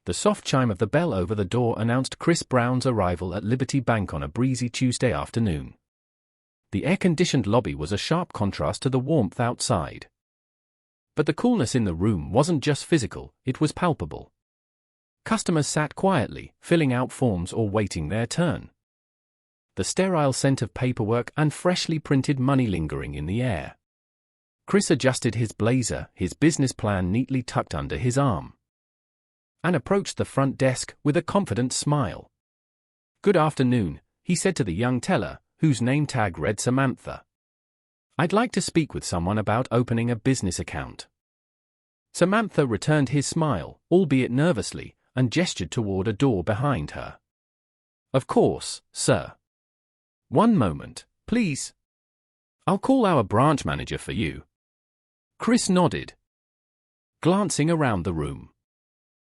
The soft chime of the bell over the door announced Chris Brown's arrival at Liberty Bank on a breezy Tuesday afternoon. The air-conditioned lobby was a sharp contrast to the warmth outside. But the coolness in the room wasn't just physical, it was palpable. Customers sat quietly, filling out forms or waiting their turn. The sterile scent of paperwork and freshly printed money lingering in the air. Chris adjusted his blazer, his business plan neatly tucked under his arm, and approached the front desk with a confident smile. "Good afternoon," he said to the young teller, whose name tag read Samantha. "I'd like to speak with someone about opening a business account." Samantha returned his smile, albeit nervously, and gestured toward a door behind her. "Of course, sir. One moment, please. I'll call our branch manager for you." Chris nodded, glancing around the room.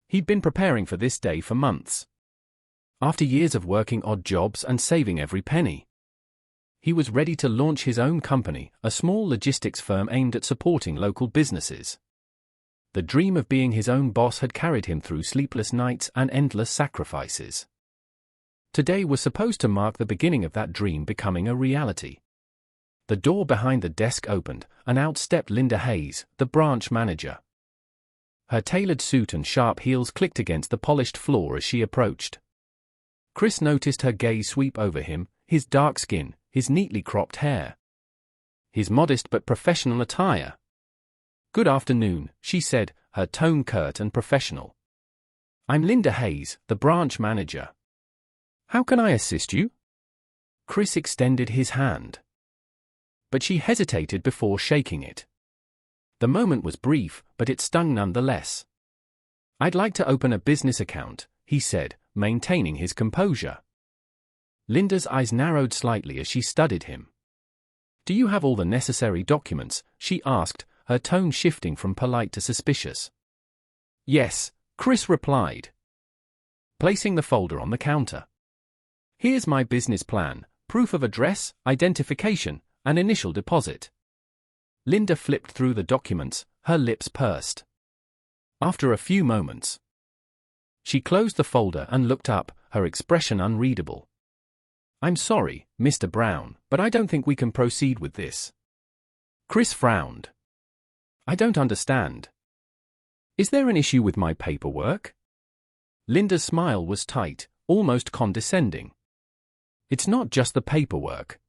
He'd been preparing for this day for months. After years of working odd jobs and saving every penny, he was ready to launch his own company, a small logistics firm aimed at supporting local businesses. The dream of being his own boss had carried him through sleepless nights and endless sacrifices. Today was supposed to mark the beginning of that dream becoming a reality. The door behind the desk opened, and out stepped Linda Hayes, the branch manager. Her tailored suit and sharp heels clicked against the polished floor as she approached. Chris noticed her gaze sweep over him, his dark skin, his neatly cropped hair, his modest but professional attire. "Good afternoon," she said, her tone curt and professional. "I'm Linda Hayes, the branch manager. How can I assist you?" Chris extended his hand, but she hesitated before shaking it. The moment was brief, but it stung nonetheless. "I'd like to open a business account," he said, maintaining his composure. Linda's eyes narrowed slightly as she studied him. "Do you have all the necessary documents?" she asked, her tone shifting from polite to suspicious. "Yes," Chris replied, placing the folder on the counter. "Here's my business plan, proof of address, identification, and initial deposit." Linda flipped through the documents, her lips pursed. After a few moments, she closed the folder and looked up, her expression unreadable. "I'm sorry, Mr. Brown, but I don't think we can proceed with this." Chris frowned. "I don't understand. Is there an issue with my paperwork?" Linda's smile was tight, almost condescending. "It's not just the paperwork.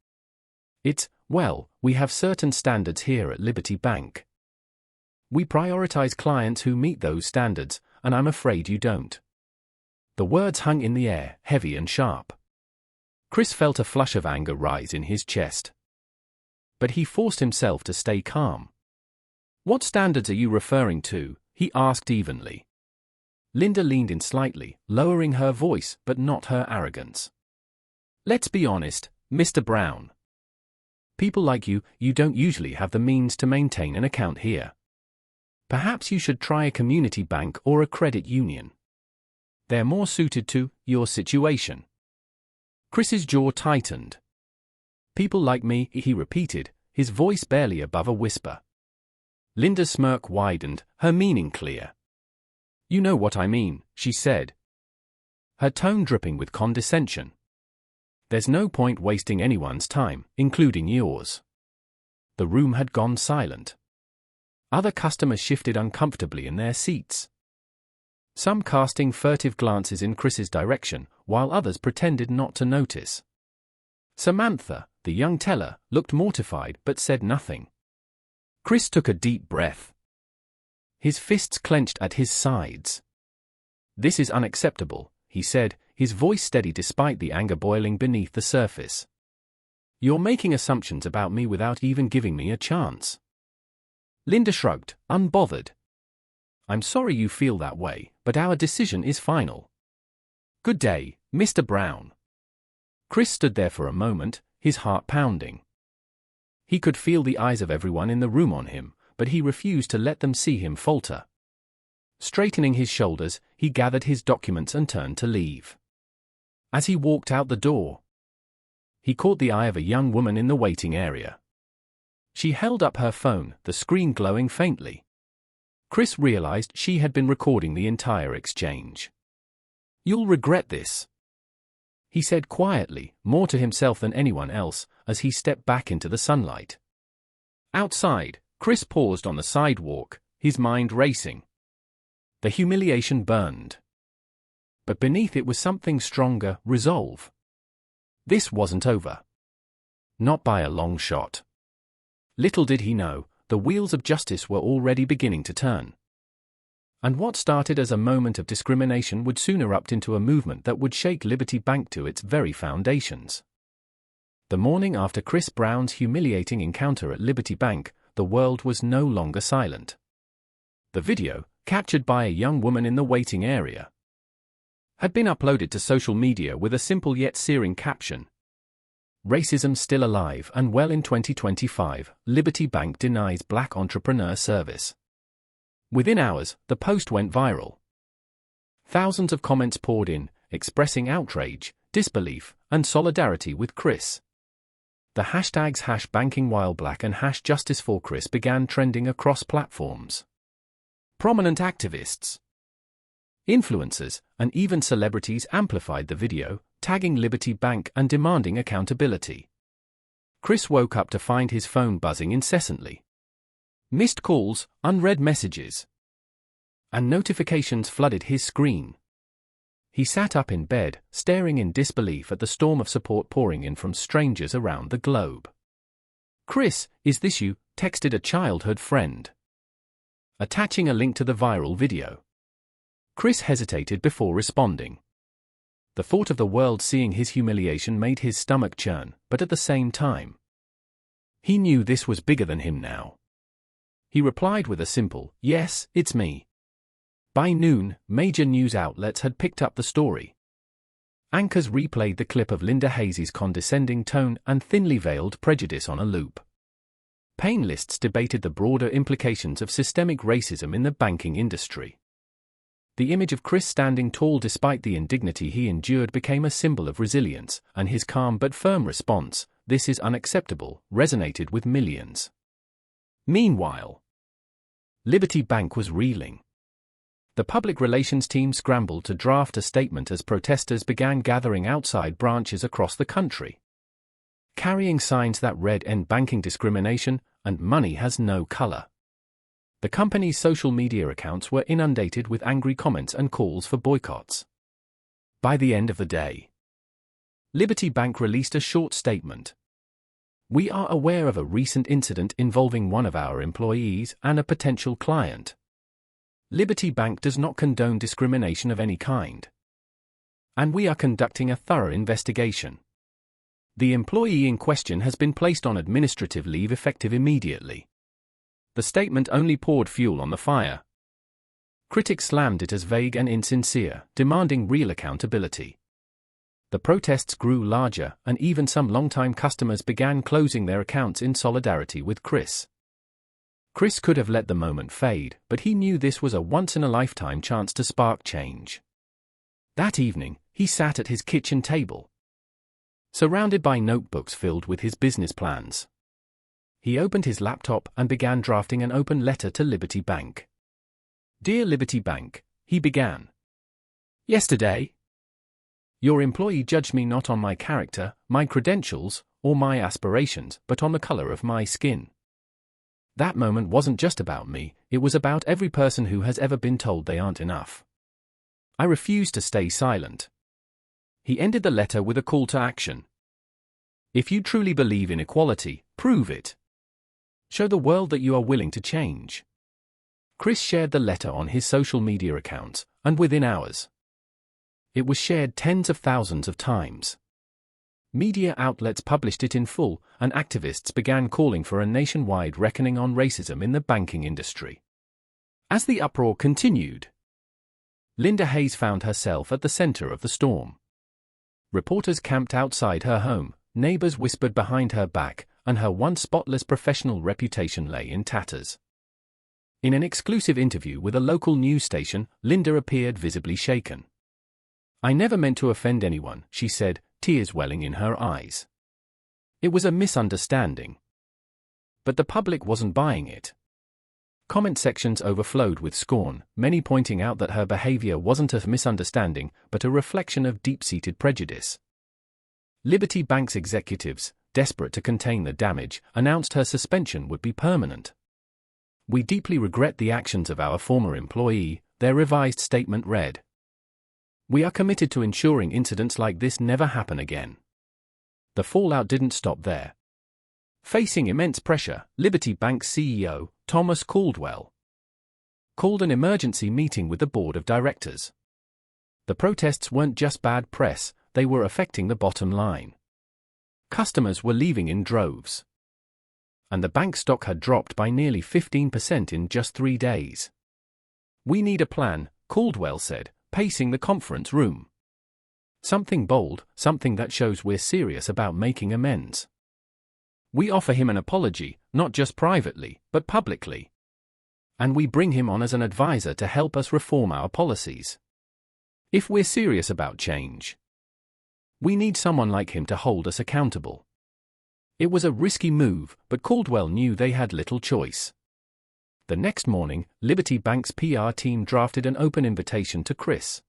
Well, we have certain standards here at Liberty Bank. We prioritize clients who meet those standards, and I'm afraid you don't." The words hung in the air, heavy and sharp. Chris felt a flush of anger rise in his chest, but he forced himself to stay calm. "What standards are you referring to?" he asked evenly. Linda leaned in slightly, lowering her voice but not her arrogance. "Let's be honest, Mr. Brown. People like you don't usually have the means to maintain an account here. Perhaps you should try a community bank or a credit union. They're more suited to your situation." Chris's jaw tightened. "People like me," he repeated, his voice barely above a whisper. Linda's smirk widened, her meaning clear. "You know what I mean," she said, her tone dripping with condescension. "There's no point wasting anyone's time, including yours." The room had gone silent. Other customers shifted uncomfortably in their seats, some casting furtive glances in Chris's direction, while others pretended not to notice. Samantha, the young teller, looked mortified but said nothing. Chris took a deep breath, his fists clenched at his sides. "This is unacceptable," he said, his voice steady despite the anger boiling beneath the surface. "You're making assumptions about me without even giving me a chance." Linda shrugged, unbothered. "I'm sorry you feel that way, but our decision is final. Good day, Mr. Brown." Chris stood there for a moment, his heart pounding. He could feel the eyes of everyone in the room on him, but he refused to let them see him falter. Straightening his shoulders, he gathered his documents and turned to leave. As he walked out the door, he caught the eye of a young woman in the waiting area. She held up her phone, the screen glowing faintly. Chris realized she had been recording the entire exchange. "You'll regret this," he said quietly, more to himself than anyone else, as he stepped back into the sunlight. Outside, Chris paused on the sidewalk, his mind racing. The humiliation burned. But beneath it was something stronger: resolve. This wasn't over. Not by a long shot. Little did he know, the wheels of justice were already beginning to turn. And what started as a moment of discrimination would soon erupt into a movement that would shake Liberty Bank to its very foundations. The morning after Chris Brown's humiliating encounter at Liberty Bank, the world was no longer silent. The video, captured by a young woman in the waiting area, had been uploaded to social media with a simple yet searing caption: "Racism still alive and well in 2025, Liberty Bank denies black entrepreneur service." Within hours, the post went viral. Thousands of comments poured in, expressing outrage, disbelief, and solidarity with Chris. The hashtags #BankingWhileBlack and #JusticeForChris began trending across platforms. Prominent activists, influencers, and even celebrities amplified the video, tagging Liberty Bank and demanding accountability. Chris woke up to find his phone buzzing incessantly. Missed calls, unread messages, and notifications flooded his screen. He sat up in bed, staring in disbelief at the storm of support pouring in from strangers around the globe. "Chris, is this you?" texted a childhood friend, attaching a link to the viral video. Chris hesitated before responding. The thought of the world seeing his humiliation made his stomach churn, but at the same time, he knew this was bigger than him now. He replied with a simple, "Yes, it's me." By noon, major news outlets had picked up the story. Anchors replayed the clip of Linda Hayes' condescending tone and thinly veiled prejudice on a loop. Panelists debated the broader implications of systemic racism in the banking industry. The image of Chris standing tall despite the indignity he endured became a symbol of resilience, and his calm but firm response, "This is unacceptable," resonated with millions. Meanwhile, Liberty Bank was reeling. The public relations team scrambled to draft a statement as protesters began gathering outside branches across the country, carrying signs that read "End banking discrimination" and "Money has no color." The company's social media accounts were inundated with angry comments and calls for boycotts. By the end of the day, Liberty Bank released a short statement. "We are aware of a recent incident involving one of our employees and a potential client. Liberty Bank does not condone discrimination of any kind, and we are conducting a thorough investigation. The employee in question has been placed on administrative leave effective immediately." The statement only poured fuel on the fire. Critics slammed it as vague and insincere, demanding real accountability. The protests grew larger, and even some longtime customers began closing their accounts in solidarity with Chris. Chris could have let the moment fade, but he knew this was a once-in-a-lifetime chance to spark change. That evening, he sat at his kitchen table, surrounded by notebooks filled with his business plans. He opened his laptop and began drafting an open letter to Liberty Bank. "Dear Liberty Bank," he began. "Yesterday, your employee judged me not on my character, my credentials, or my aspirations, but on the color of my skin. That moment wasn't just about me, it was about every person who has ever been told they aren't enough. I refuse to stay silent." He ended the letter with a call to action. "If you truly believe in equality, prove it. Show the world that you are willing to change." Chris shared the letter on his social media accounts, and within hours, it was shared tens of thousands of times. Media outlets published it in full, and activists began calling for a nationwide reckoning on racism in the banking industry. As the uproar continued, Linda Hayes found herself at the center of the storm. Reporters camped outside her home, neighbors whispered behind her back, and her once spotless professional reputation lay in tatters. In an exclusive interview with a local news station, Linda appeared visibly shaken. "I never meant to offend anyone," she said, tears welling in her eyes. "It was a misunderstanding." But the public wasn't buying it. Comment sections overflowed with scorn, many pointing out that her behavior wasn't a misunderstanding but a reflection of deep-seated prejudice. Liberty Bank's executives, desperate to contain the damage, announced her suspension would be permanent. "We deeply regret the actions of our former employee," their revised statement read. "We are committed to ensuring incidents like this never happen again." The fallout didn't stop there. Facing immense pressure, Liberty Bank's CEO, Thomas Caldwell, called an emergency meeting with the board of directors. The protests weren't just bad press, they were affecting the bottom line. Customers were leaving in droves. And the bank stock had dropped by nearly 15% in just 3 days. "We need a plan," Caldwell said, pacing the conference room. "Something bold, something that shows we're serious about making amends. We offer him an apology, not just privately, but publicly. And we bring him on as an advisor to help us reform our policies. If we're serious about change, we need someone like him to hold us accountable." It was a risky move, but Caldwell knew they had little choice. The next morning, Liberty Bank's PR team drafted an open invitation to Chris,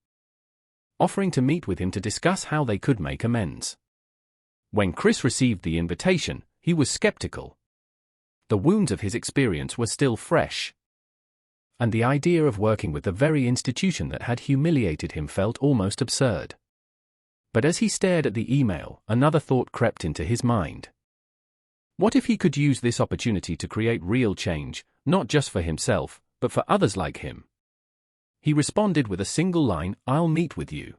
offering to meet with him to discuss how they could make amends. When Chris received the invitation, he was skeptical. The wounds of his experience were still fresh. And the idea of working with the very institution that had humiliated him felt almost absurd. But as he stared at the email, another thought crept into his mind. What if he could use this opportunity to create real change, not just for himself, but for others like him? He responded with a single line, "I'll meet with you.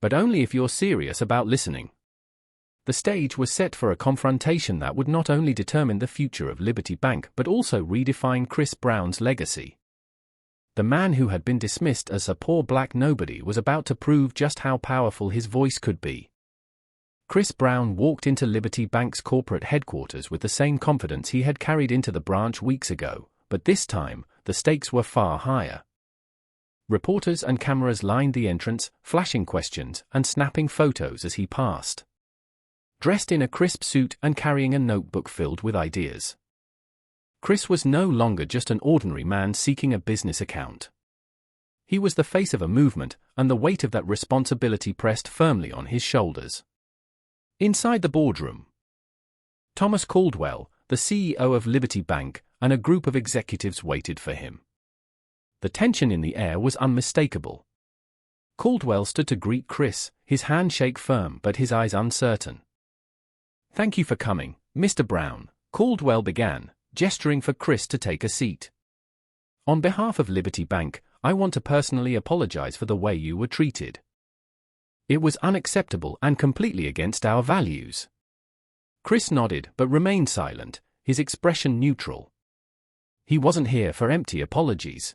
But only if you're serious about listening." The stage was set for a confrontation that would not only determine the future of Liberty Bank but also redefine Chris Brown's legacy. The man who had been dismissed as a poor black nobody was about to prove just how powerful his voice could be. Chris Brown walked into Liberty Bank's corporate headquarters with the same confidence he had carried into the branch weeks ago, but this time, the stakes were far higher. Reporters and cameras lined the entrance, flashing questions and snapping photos as he passed. Dressed in a crisp suit and carrying a notebook filled with ideas, Chris was no longer just an ordinary man seeking a business account. He was the face of a movement, and the weight of that responsibility pressed firmly on his shoulders. Inside the boardroom, Thomas Caldwell, the CEO of Liberty Bank, and a group of executives waited for him. The tension in the air was unmistakable. Caldwell stood to greet Chris, his handshake firm but his eyes uncertain. "Thank you for coming, Mr. Brown," Caldwell began, gesturing for Chris to take a seat. "On behalf of Liberty Bank, I want to personally apologize for the way you were treated. It was unacceptable and completely against our values." Chris nodded but remained silent, his expression neutral. He wasn't here for empty apologies.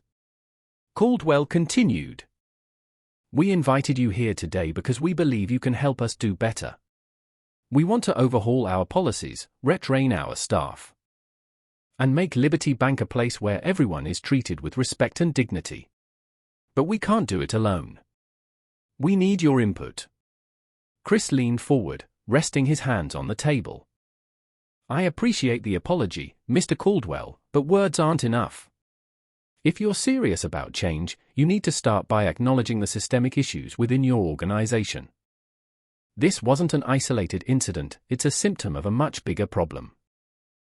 Caldwell continued. "We invited you here today because we believe you can help us do better. We want to overhaul our policies, retrain our staff, and make Liberty Bank a place where everyone is treated with respect and dignity. But we can't do it alone. We need your input." Chris leaned forward, resting his hands on the table. "I appreciate the apology, Mr. Caldwell, but words aren't enough. If you're serious about change, you need to start by acknowledging the systemic issues within your organization. This wasn't an isolated incident, it's a symptom of a much bigger problem."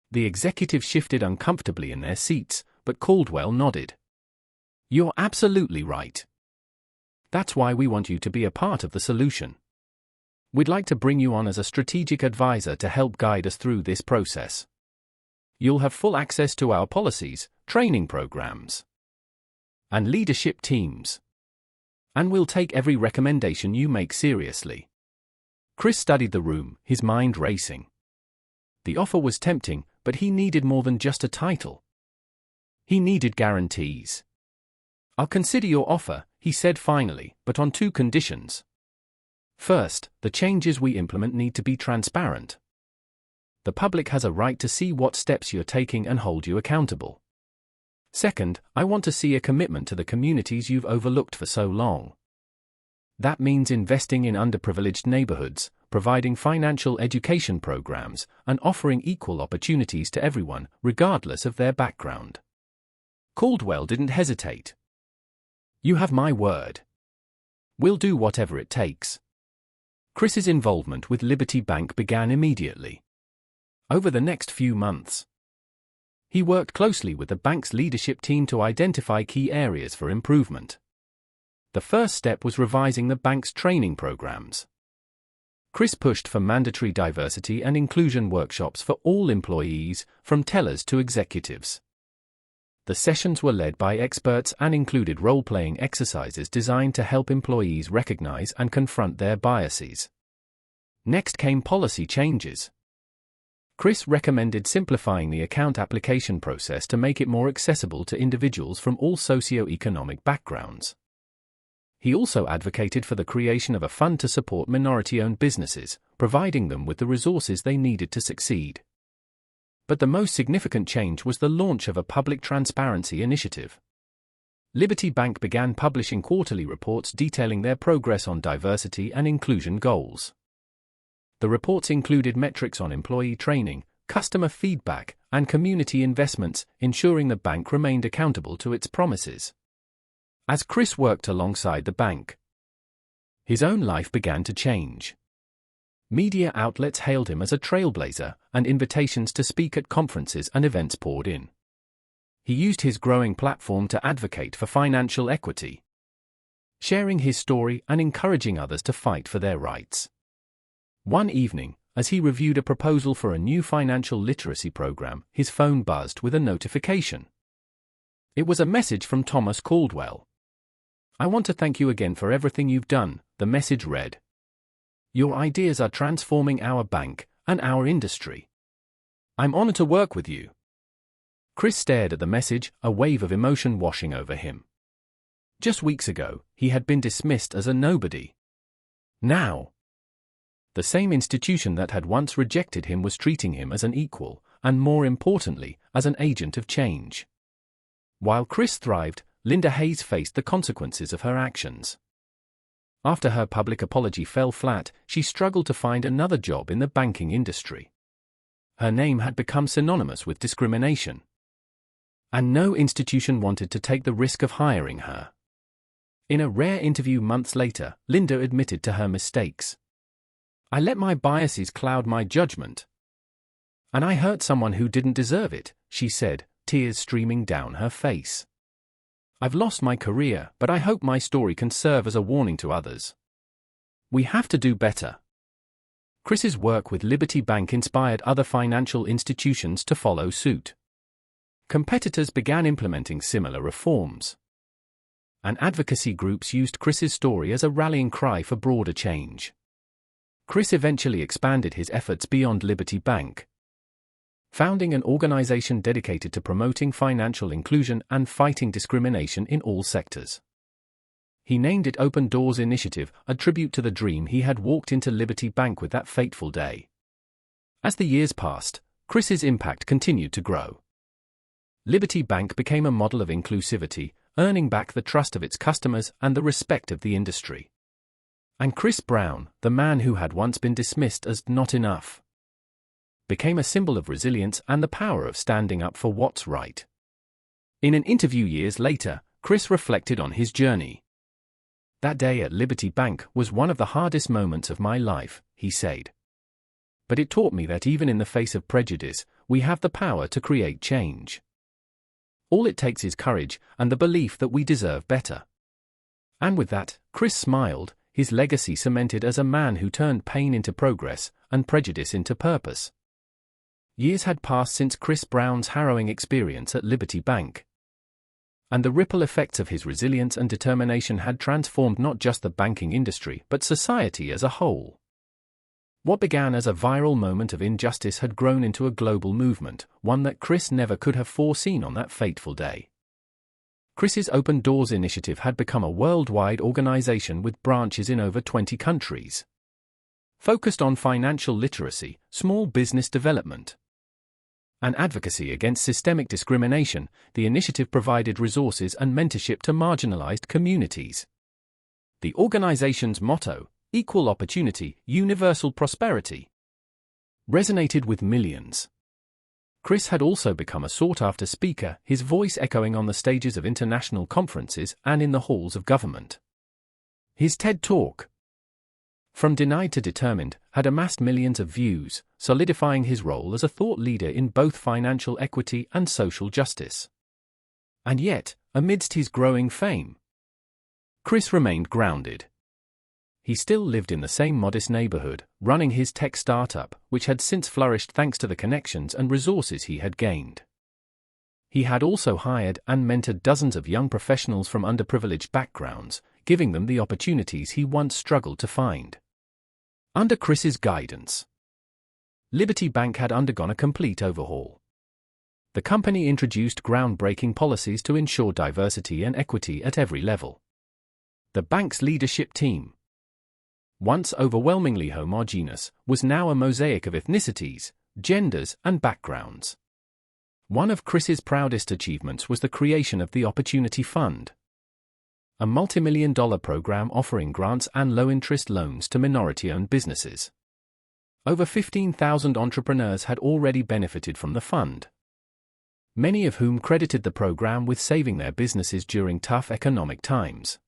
The executives shifted uncomfortably in their seats, but Caldwell nodded. "You're absolutely right. That's why we want you to be a part of the solution. We'd like to bring you on as a strategic advisor to help guide us through this process. You'll have full access to our policies, training programs, and leadership teams. And we'll take every recommendation you make seriously." Chris studied the room, his mind racing. The offer was tempting, but he needed more than just a title. He needed guarantees. "I'll consider your offer," he said finally, "but on 2 conditions. First, the changes we implement need to be transparent. The public has a right to see what steps you're taking and hold you accountable. Second, I want to see a commitment to the communities you've overlooked for so long. That means investing in underprivileged neighborhoods, providing financial education programs, and offering equal opportunities to everyone, regardless of their background." Caldwell didn't hesitate. "You have my word. We'll do whatever it takes." Chris's involvement with Liberty Bank began immediately. Over the next few months, he worked closely with the bank's leadership team to identify key areas for improvement. The first step was revising the bank's training programs. Chris pushed for mandatory diversity and inclusion workshops for all employees, from tellers to executives. The sessions were led by experts and included role-playing exercises designed to help employees recognize and confront their biases. Next came policy changes. Chris recommended simplifying the account application process to make it more accessible to individuals from all socio-economic backgrounds. He also advocated for the creation of a fund to support minority-owned businesses, providing them with the resources they needed to succeed. But the most significant change was the launch of a public transparency initiative. Liberty Bank began publishing quarterly reports detailing their progress on diversity and inclusion goals. The reports included metrics on employee training, customer feedback, and community investments, ensuring the bank remained accountable to its promises. As Chris worked alongside the bank, his own life began to change. Media outlets hailed him as a trailblazer, and invitations to speak at conferences and events poured in. He used his growing platform to advocate for financial equity, sharing his story and encouraging others to fight for their rights. One evening, as he reviewed a proposal for a new financial literacy program, his phone buzzed with a notification. It was a message from Thomas Caldwell. "I want to thank you again for everything you've done," the message read. "Your ideas are transforming our bank and our industry. I'm honored to work with you." Chris stared at the message, a wave of emotion washing over him. Just weeks ago, he had been dismissed as a nobody. Now, the same institution that had once rejected him was treating him as an equal, and more importantly, as an agent of change. While Chris thrived, Linda Hayes faced the consequences of her actions. After her public apology fell flat, she struggled to find another job in the banking industry. Her name had become synonymous with discrimination, and no institution wanted to take the risk of hiring her. In a rare interview months later, Linda admitted to her mistakes. "I let my biases cloud my judgment, and I hurt someone who didn't deserve it," she said, tears streaming down her face. "I've lost my career, but I hope my story can serve as a warning to others. We have to do better." Chris's work with Liberty Bank inspired other financial institutions to follow suit. Competitors began implementing similar reforms, and advocacy groups used Chris's story as a rallying cry for broader change. Chris eventually expanded his efforts beyond Liberty Bank, founding an organization dedicated to promoting financial inclusion and fighting discrimination in all sectors. He named it Open Doors Initiative, a tribute to the dream he had walked into Liberty Bank with that fateful day. As the years passed, Chris's impact continued to grow. Liberty Bank became a model of inclusivity, earning back the trust of its customers and the respect of the industry. And Chris Brown, the man who had once been dismissed as not enough, became a symbol of resilience and the power of standing up for what's right. In an interview years later, Chris reflected on his journey. "That day at Liberty Bank was one of the hardest moments of my life," he said. "But it taught me that even in the face of prejudice, we have the power to create change. All it takes is courage and the belief that we deserve better." And with that, Chris smiled, his legacy cemented as a man who turned pain into progress and prejudice into purpose. Years had passed since Chris Brown's harrowing experience at Liberty Bank, and the ripple effects of his resilience and determination had transformed not just the banking industry but society as a whole. What began as a viral moment of injustice had grown into a global movement, one that Chris never could have foreseen on that fateful day. Chris's Open Doors initiative had become a worldwide organization with branches in over 20 countries. Focused on financial literacy, small business development, and advocacy against systemic discrimination, the initiative provided resources and mentorship to marginalized communities. The organization's motto, "Equal Opportunity, Universal Prosperity," resonated with millions. Chris had also become a sought-after speaker, his voice echoing on the stages of international conferences and in the halls of government. His TED Talk, From Denied to Determined, had amassed millions of views, solidifying his role as a thought leader in both financial equity and social justice. And yet, amidst his growing fame, Chris remained grounded. He still lived in the same modest neighborhood, running his tech startup, which had since flourished thanks to the connections and resources he had gained. He had also hired and mentored dozens of young professionals from underprivileged backgrounds, giving them the opportunities he once struggled to find. Under Chris's guidance, Liberty Bank had undergone a complete overhaul. The company introduced groundbreaking policies to ensure diversity and equity at every level. The bank's leadership team, once overwhelmingly homogeneous, was now a mosaic of ethnicities, genders, and backgrounds. One of Chris's proudest achievements was the creation of the Opportunity Fund, a multimillion-dollar program offering grants and low-interest loans to minority-owned businesses. Over 15,000 entrepreneurs had already benefited from the fund, many of whom credited the program with saving their businesses during tough economic times.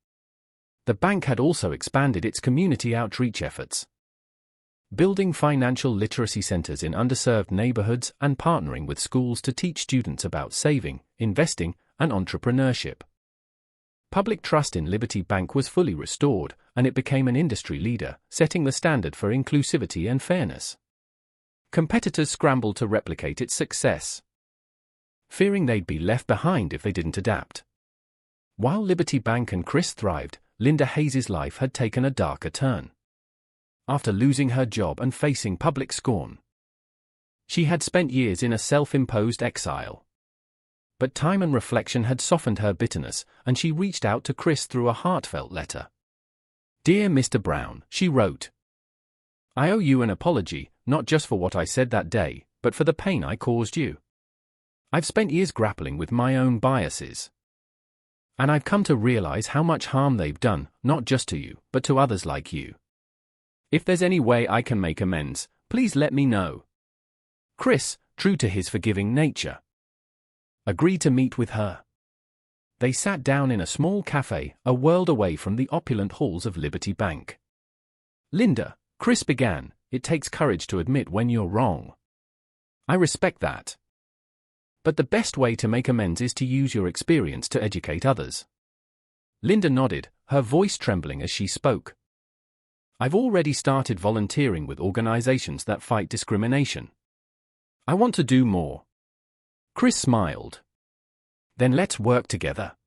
The bank had also expanded its community outreach efforts, building financial literacy centers in underserved neighborhoods and partnering with schools to teach students about saving, investing, and entrepreneurship. Public trust in Liberty Bank was fully restored, and it became an industry leader, setting the standard for inclusivity and fairness. Competitors scrambled to replicate its success, fearing they'd be left behind if they didn't adapt. While Liberty Bank and Chris thrived, Linda Hayes' life had taken a darker turn. After losing her job and facing public scorn, she had spent years in a self-imposed exile. But time and reflection had softened her bitterness, and she reached out to Chris through a heartfelt letter. "Dear Mr. Brown," she wrote, "I owe you an apology, not just for what I said that day, but for the pain I caused you. I've spent years grappling with my own biases, and I've come to realize how much harm they've done, not just to you, but to others like you. If there's any way I can make amends, please let me know." Chris, true to his forgiving nature, agreed to meet with her. They sat down in a small cafe, a world away from the opulent halls of Liberty Bank. "Linda," Chris began, "it takes courage to admit when you're wrong. I respect that. But the best way to make amends is to use your experience to educate others." Linda nodded, her voice trembling as she spoke. "I've already started volunteering with organizations that fight discrimination. I want to do more." Chris smiled. "Then let's work together.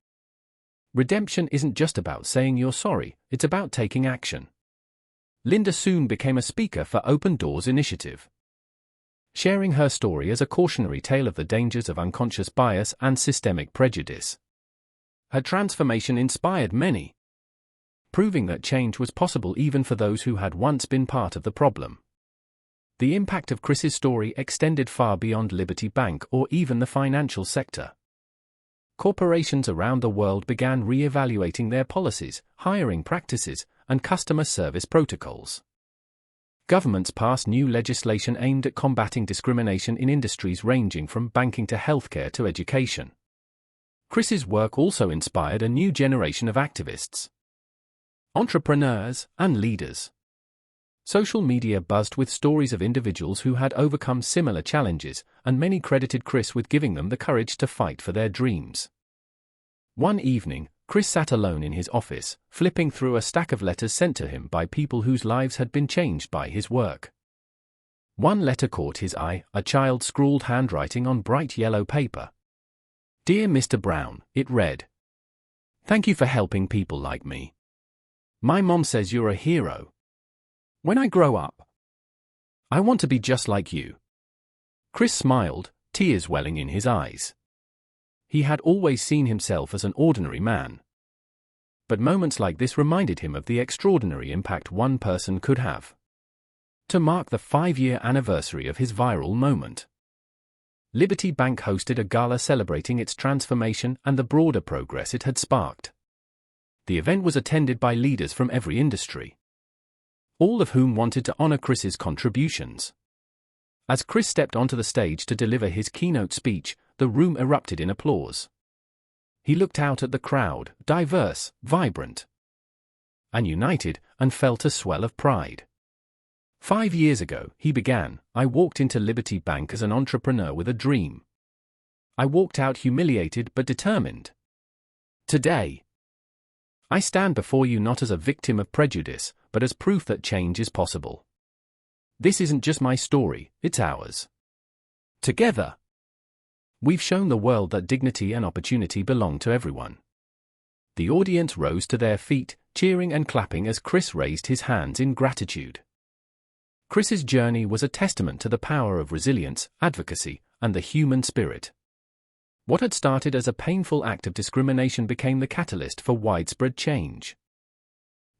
Redemption isn't just about saying you're sorry, it's about taking action." Linda soon became a speaker for Open Doors Initiative, sharing her story as a cautionary tale of the dangers of unconscious bias and systemic prejudice. Her transformation inspired many, proving that change was possible even for those who had once been part of the problem. The impact of Chris's story extended far beyond Liberty Bank or even the financial sector. Corporations around the world began re-evaluating their policies, hiring practices, and customer service protocols. Governments passed new legislation aimed at combating discrimination in industries ranging from banking to healthcare to education. Chris's work also inspired a new generation of activists, entrepreneurs, and leaders. Social media buzzed with stories of individuals who had overcome similar challenges, and many credited Chris with giving them the courage to fight for their dreams. One evening, Chris sat alone in his office, flipping through a stack of letters sent to him by people whose lives had been changed by his work. One letter caught his eye, a child's scrawled handwriting on bright yellow paper. "Dear Mr. Brown," it read. "Thank you for helping people like me. My mom says you're a hero. When I grow up, I want to be just like you." Chris smiled, tears welling in his eyes. He had always seen himself as an ordinary man, but moments like this reminded him of the extraordinary impact one person could have. To mark the 5-year anniversary of his viral moment, Liberty Bank hosted a gala celebrating its transformation and the broader progress it had sparked. The event was attended by leaders from every industry, all of whom wanted to honor Chris's contributions. As Chris stepped onto the stage to deliver his keynote speech, the room erupted in applause. He looked out at the crowd, diverse, vibrant, and united, and felt a swell of pride. 5 years ago, he began, I walked into Liberty Bank as an entrepreneur with a dream. I walked out humiliated but determined. Today, I stand before you not as a victim of prejudice, but as proof that change is possible. This isn't just my story, it's ours. Together, we've shown the world that dignity and opportunity belong to everyone. The audience rose to their feet, cheering and clapping as Chris raised his hands in gratitude. Chris's journey was a testament to the power of resilience, advocacy, and the human spirit. What had started as a painful act of discrimination became the catalyst for widespread change,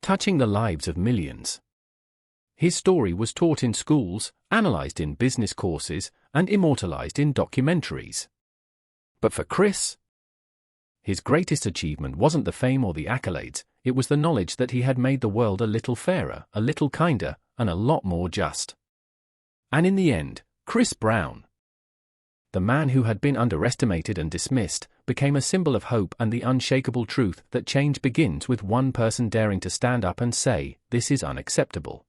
touching the lives of millions. His story was taught in schools, analyzed in business courses, and immortalized in documentaries. But for Chris, his greatest achievement wasn't the fame or the accolades, it was the knowledge that he had made the world a little fairer, a little kinder, and a lot more just. And in the end, Chris Brown, the man who had been underestimated and dismissed, became a symbol of hope and the unshakable truth that change begins with one person daring to stand up and say, "This is unacceptable."